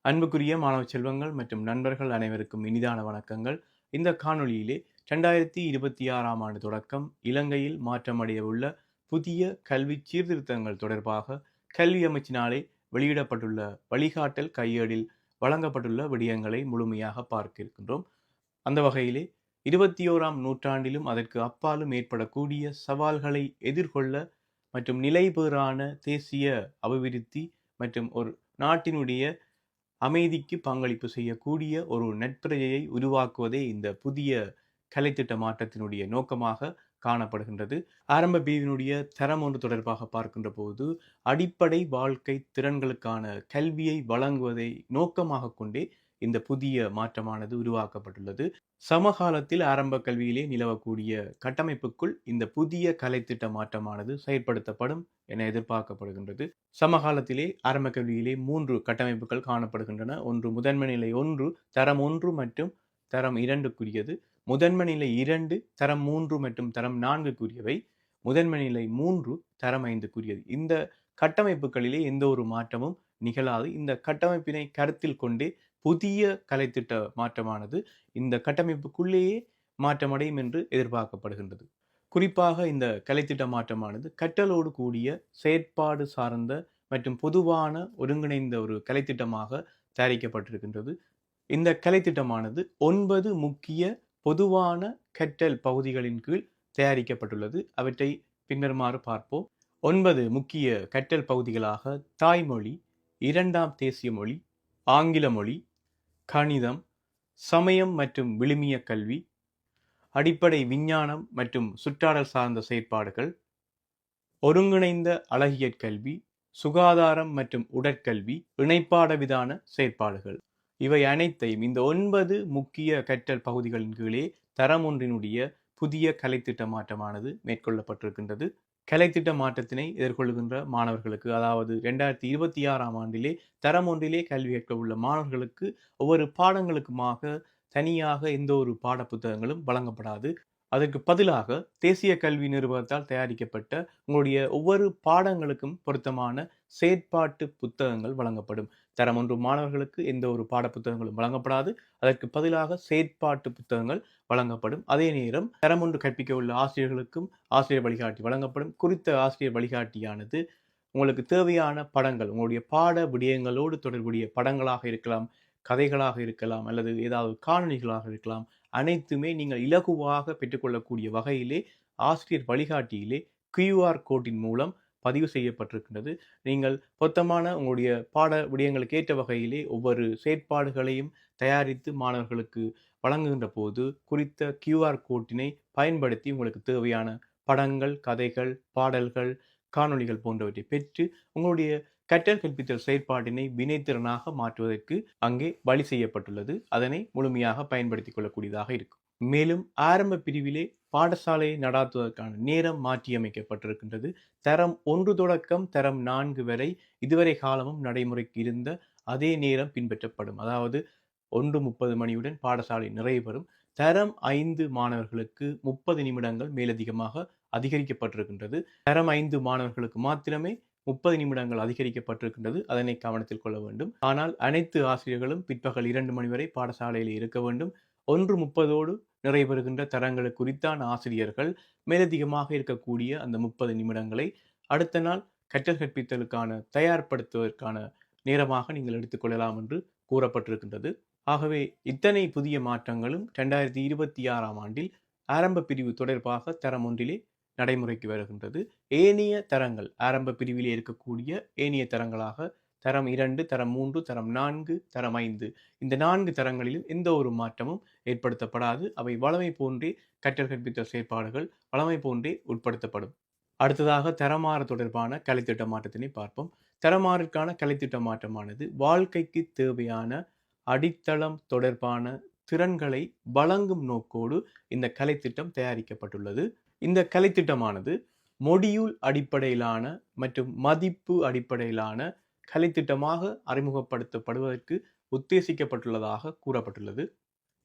அன்புக்குரிய மாணவ செல்வங்கள் மற்றும் நண்பர்கள் அனைவருக்கும் இனிதான வணக்கங்கள். இந்த காணொளியிலே 2026ஆம் ஆண்டு தொடக்கம் இலங்கையில் மாற்றமடைய உள்ள புதிய கல்வி சீர்திருத்தங்கள் தொடர்பாக கல்வி அமைச்சினாலே வெளியிடப்பட்டுள்ள வழிகாட்டல் கையேடில் வழங்கப்பட்டுள்ள விடயங்களை முழுமையாக பார்க்க இருக்கின்றோம். அந்த வகையிலே 21ஆம் நூற்றாண்டிலும் அதற்கு அப்பாலும் ஏற்படக்கூடிய சவால்களை எதிர்கொள்ள மற்றும் நிலைபெறான தேசிய அபிவிருத்தி மற்றும் ஒரு நாட்டினுடைய அமைதிக்கு பங்களிப்பு செய்யக்கூடிய ஒரு நட்பிரஜையை உருவாக்குவதே இந்த புதிய கலைத்திட்ட மாற்றத்தினுடைய நோக்கமாக காணப்படுகின்றது. ஆரம்ப பிரிவினுடைய தரம் ஒன்று தொடர்பாக பார்க்கின்ற போது அடிப்படை வாழ்க்கை திறன்களுக்கான கல்வியை வழங்குவதை நோக்கமாக கொண்டே இந்த புதிய மாற்றமானது உருவாக்கப்பட்டுள்ளது. சமகாலத்தில் ஆரம்ப கல்வியிலே நிலவக்கூடிய கட்டமைப்புக்குள் இந்த புதிய கலைத்திட்ட மாற்றமானது செயற்படுத்தப்படும் என எதிர்பார்க்கப்படுகின்றது. சமகாலத்திலே ஆரம்ப கல்வியிலே 3 கட்டமைப்புகள் காணப்படுகின்றன. ஒன்று முதன்மை நிலை 1 தரம் 1 மற்றும் தரம் 2க்குரியது. முதன்மை நிலை 2 தரம் 3 மற்றும் தரம் 4க்குரியவை. முதன்மை நிலை 3 தரம் 5க்குரியது. இந்த கட்டமைப்புகளிலே எந்த ஒரு மாற்றமும் நிகழாது. இந்த கட்டமைப்பினை கருத்தில் கொண்டே புதிய கலைத்திட்ட மாற்றமானது இந்த கட்டமைப்புக்குள்ளேயே மாற்றமடையும் என்று எதிர்பார்க்கப்படுகின்றது. குறிப்பாக இந்த கலைத்திட்ட மாற்றமானது கற்றலோடு கூடிய செயற்பாடு சார்ந்த மற்றும் பொதுவான ஒருங்கிணைந்த ஒரு கலைத்திட்டமாக தயாரிக்கப்பட்டிருக்கின்றது. இந்த கலைத்திட்டமானது 9 முக்கிய பொதுவான கற்றல் பகுதிகளின் கீழ் தயாரிக்கப்பட்டுள்ளது. அவற்றை பின்வருமாறு பார்ப்போம். 9 முக்கிய கற்றல் பகுதிகளாக தாய்மொழி, இரண்டாம் தேசிய மொழி, ஆங்கில மொழி, கணிதம், சமயம் மற்றும் விழுமிய கல்வி, அடிப்படை விஞ்ஞானம் மற்றும் சுற்றாடல் சார்ந்த செயற்பாடுகள், ஒருங்கிணைந்த அழகியற் கல்வி, சுகாதாரம் மற்றும் உடற்கல்வி, இணைப்பாட விதான செயற்பாடுகள். இவை அனைத்தையும் இந்த 9 முக்கிய கற்றல் பகுதிகளின் கீழே தரம் ஒன்றினுடைய புதிய கலைத்திட்ட மாற்றமானது மேற்கொள்ளப்பட்டிருக்கின்றது. கலைத்திட்ட மாற்றத்தினை எதிர்கொள்கின்ற மாணவர்களுக்கு, அதாவது 2026ஆம் ஆண்டிலே தரம் ஒன்றிலே கல்வி கற்க உள்ள மாணவர்களுக்கு ஒவ்வொரு பாடங்களுக்குமாக தனியாக எந்த ஒரு பாட புத்தகங்களும் வழங்கப்படாது. அதற்கு பதிலாக தேசிய கல்வி நிறுவனத்தால் தயாரிக்கப்பட்ட உங்களுடைய ஒவ்வொரு பாடங்களுக்கும் பொருத்தமான செயற்பாட்டு புத்தகங்கள் வழங்கப்படும். தரம் 1 மாணவர்களுக்கு எந்த ஒரு பாட புத்தகங்களும் வழங்கப்படாது. அதற்கு பதிலாக செயற்பாட்டு புத்தகங்கள் வழங்கப்படும். அதே நேரம் தரம் 1 கற்பிக்க உள்ள ஆசிரியர்களுக்கும் ஆசிரியர் வழிகாட்டி வழங்கப்படும். குறித்த ஆசிரியர் வழிகாட்டியானது உங்களுக்கு தேவையான படங்கள், உங்களுடைய பாட விடயங்களோடு தொடர்புடைய படங்களாக இருக்கலாம், கதைகளாக இருக்கலாம், அல்லது ஏதாவது காணொளிகளாக இருக்கலாம், அனைத்துமே நீங்கள் இலகுவாக பெற்றுக்கொள்ளக்கூடிய வகையிலே ஆசிரியர் வழிகாட்டியிலே QR கோட்டின் மூலம் பதிவு செய்யப்பட்டிருக்கின்றது. நீங்கள் பொருத்தமான உங்களுடைய பாட விடயங்களுக்கு ஏற்ற வகையிலே ஒவ்வொரு செயற்பாடுகளையும் தயாரித்து மாணவர்களுக்கு வழங்குகின்ற போது குறித்த QR கோட்டினை பயன்படுத்தி உங்களுக்கு தேவையான படங்கள், கதைகள், பாடல்கள், காணொளிகள் போன்றவற்றை பெற்று உங்களுடைய கற்றல் கற்பித்தல் செயற்பாட்டினை வினைத்திறனாக மாற்றுவதற்கு அங்கே வழி செய்யப்பட்டுள்ளது. அதனை முழுமையாக பயன்படுத்திக் கொள்ளக்கூடியதாக இருக்கும். மேலும் ஆரம்ப பிரிவிலே பாடசாலையை நடாத்துவதற்கான நேரம் மாற்றியமைக்கப்பட்டிருக்கின்றது. தரம் 1 தொடக்கம் தரம் 4 வரை இதுவரை காலமும் நடைமுறைக்கு இருந்த அதே நேரம் பின்பற்றப்படும். அதாவது 1:30 மணியுடன் பாடசாலை நிறைவு பெறும். தரம் 5 மாணவர்களுக்கு 30 நிமிடங்கள் மேலதிகமாக அதிகரிக்கப்பட்டிருக்கின்றது. தரம் 5 மாணவர்களுக்கு மாத்திரமே 30 நிமிடங்கள் அதிகரிக்கப்பட்டிருக்கின்றது. அதனை கவனத்தில் கொள்ள வேண்டும். ஆனால் அனைத்து ஆசிரியர்களும் பிற்பகல் 2 மணி வரை பாடசாலையில் இருக்க வேண்டும். 1:30 நிறைவேறுகின்ற தரங்களுக்கு குறித்தான ஆசிரியர்கள் மேலதிகமாக இருக்கக்கூடிய அந்த 30 நிமிடங்களை அடுத்த நாள் கற்றல் கற்பித்தலுக்கான தயார்படுத்துவதற்கான நேரமாக நீங்கள் எடுத்துக்கொள்ளலாம் என்று கூறப்பட்டிருக்கின்றது. ஆகவே இத்தனை புதிய மாற்றங்களும் 2026ஆம் ஆண்டில் ஆரம்ப பிரிவு தொடர்பாக தரம் ஒன்றிலே நடைமுறைக்கு வருகின்றது. ஏனைய தரங்கள் ஆரம்ப பிரிவிலே இருக்கக்கூடிய ஏனைய தரங்களாக தரம் 2, தரம் 3, தரம் 4, தரம் 5 இந்த 4 தரங்களிலும் எந்த ஒரு மாற்றமும் ஏற்படுத்தப்படாது. அவை வழமை போன்றே கற்றல் கற்பித்தல் செயற்பாடுகள் வழமை போன்றே உட்படுத்தப்படும். அடுத்ததாக தரமாறு தொடர்பான கலைத்திட்ட மாற்றத்தினை பார்ப்போம். தரமாறுக்கான கலைத்திட்ட மாற்றமானது வாழ்க்கைக்கு தேவையான அடித்தளம் தொடர்பான திறன்களை வழங்கும் நோக்கோடு இந்த கலைத்திட்டம் தயாரிக்கப்பட்டுள்ளது. இந்த கலைத்திட்டமானது மொடியூல் அடிப்படையிலான மற்றும் மதிப்பு அடிப்படையிலான கலைத்திட்டமாக அறிமுகப்படுத்தப்படுவதற்கு உத்தேசிக்கப்பட்டுள்ளதாக கூறப்பட்டுள்ளது.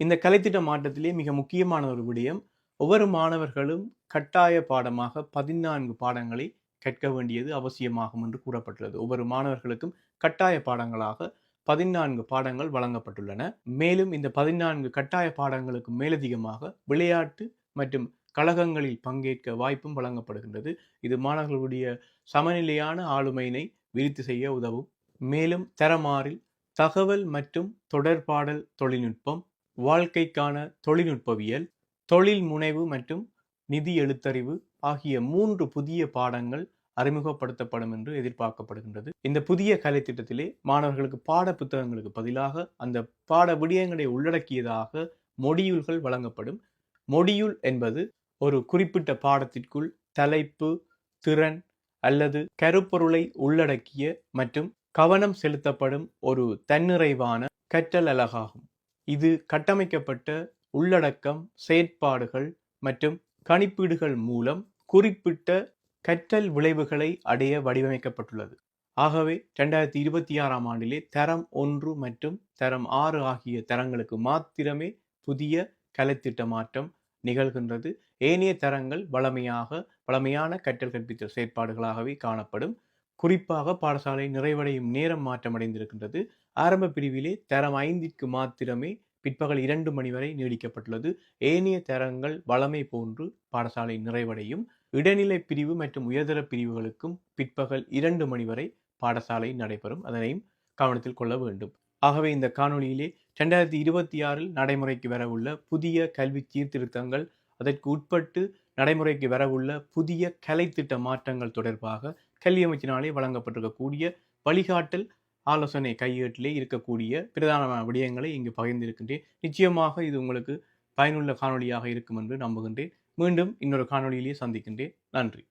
இந்த கலைத்திட்ட மாற்றத்திலே மிக முக்கியமான ஒரு விடயம், ஒவ்வொரு மாணவர்களும் கட்டாய பாடமாக 14 பாடங்களை கற்க வேண்டியது அவசியமாகும் என்று கூறப்பட்டுள்ளது. ஒவ்வொரு மாணவர்களுக்கும் கட்டாய பாடங்களாக 14 பாடங்கள் வழங்கப்பட்டுள்ளன. மேலும் இந்த 14 கட்டாய பாடங்களுக்கு மேலதிகமாக விளையாட்டு மற்றும் கழகங்களில் பங்கேற்க வாய்ப்பும் வழங்கப்படுகின்றது. இது மாணவர்களுடைய சமநிலையான ஆளுமையினை விருத்தி செய்ய உதவும். மேலும் தரமாறில் தகவல் மற்றும் தொடர்பாடல் தொழில்நுட்பம், வாழ்க்கைக்கான தொழில்நுட்பவியல், தொழில் முனைவு மற்றும் நிதி எழுத்தறிவு ஆகிய 3 புதிய பாடங்கள் அறிமுகப்படுத்தப்படும் என்று எதிர்பார்க்கப்படுகின்றது. இந்த புதிய கலை திட்டத்திலே மாணவர்களுக்கு பாட புத்தகங்களுக்கு பதிலாக அந்த பாட விடயங்களை உள்ளடக்கியதாக மொடியூல்கள் வழங்கப்படும். மொடியூல் என்பது ஒரு குறிப்பிட்ட பாடத்திற்குள் தலைப்பு, திறன் அல்லது கருப்பொருளை உள்ளடக்கிய மற்றும் கவனம் செலுத்தப்படும் ஒரு தன்னிறைவான கற்றல் அலகாகும். இது கட்டமைக்கப்பட்ட உள்ளடக்கம், செயற்பாடுகள் மற்றும் கணிப்பீடுகள் மூலம் குறிப்பிட்ட கற்றல் விளைவுகளை அடைய வடிவமைக்கப்பட்டுள்ளது. ஆகவே 2026ஆம் ஆண்டிலே தரம் 1 மற்றும் தரம் 6 ஆகிய தரங்களுக்கு மாத்திரமே புதிய கலைத்திட்ட மாற்றம் நிகழ்கின்றது. ஏனைய தரங்கள் வழமையான கற்றல் கற்பித்தல் செயற்பாடுகளாகவே காணப்படும். குறிப்பாக பாடசாலை நிறைவடையும் நேரம் மாற்றமடைந்திருக்கின்றது. ஆரம்ப பிரிவிலே தரம் 5ற்கு மாத்திரமே பிற்பகல் 2 மணி வரை நீடிக்கப்பட்டுள்ளது. ஏனைய தரங்கள் வழமை போன்று பாடசாலை நிறைவடையும். இடைநிலை பிரிவு மற்றும் உயர்தர பிரிவுகளுக்கும் பிற்பகல் 2 மணி வரை பாடசாலை நடைபெறும். அதனையும் கவனத்தில் கொள்ள வேண்டும். ஆகவே இந்த காணொளியிலே 2026இல் நடைமுறைக்கு வரவுள்ள புதிய கல்வி சீர்திருத்தங்கள், அதற்கு உட்பட்டு நடைமுறைக்கு வரவுள்ள புதிய கலைத்திட்ட மாற்றங்கள் தொடர்பாக கல்வி அமைச்சினாலே வழங்கப்பட்டிருக்கக்கூடிய வழிகாட்டல் ஆலோசனை கையேட்டிலே இருக்கக்கூடிய பிரதானமான விடயங்களை இங்கு பகிர்ந்திருக்கின்றேன். நிச்சயமாக இது உங்களுக்கு பயனுள்ள காணொளியாக இருக்கும் என்று நம்புகின்றேன். மீண்டும் இன்னொரு காணொளியிலே சந்திக்கின்றேன். நன்றி.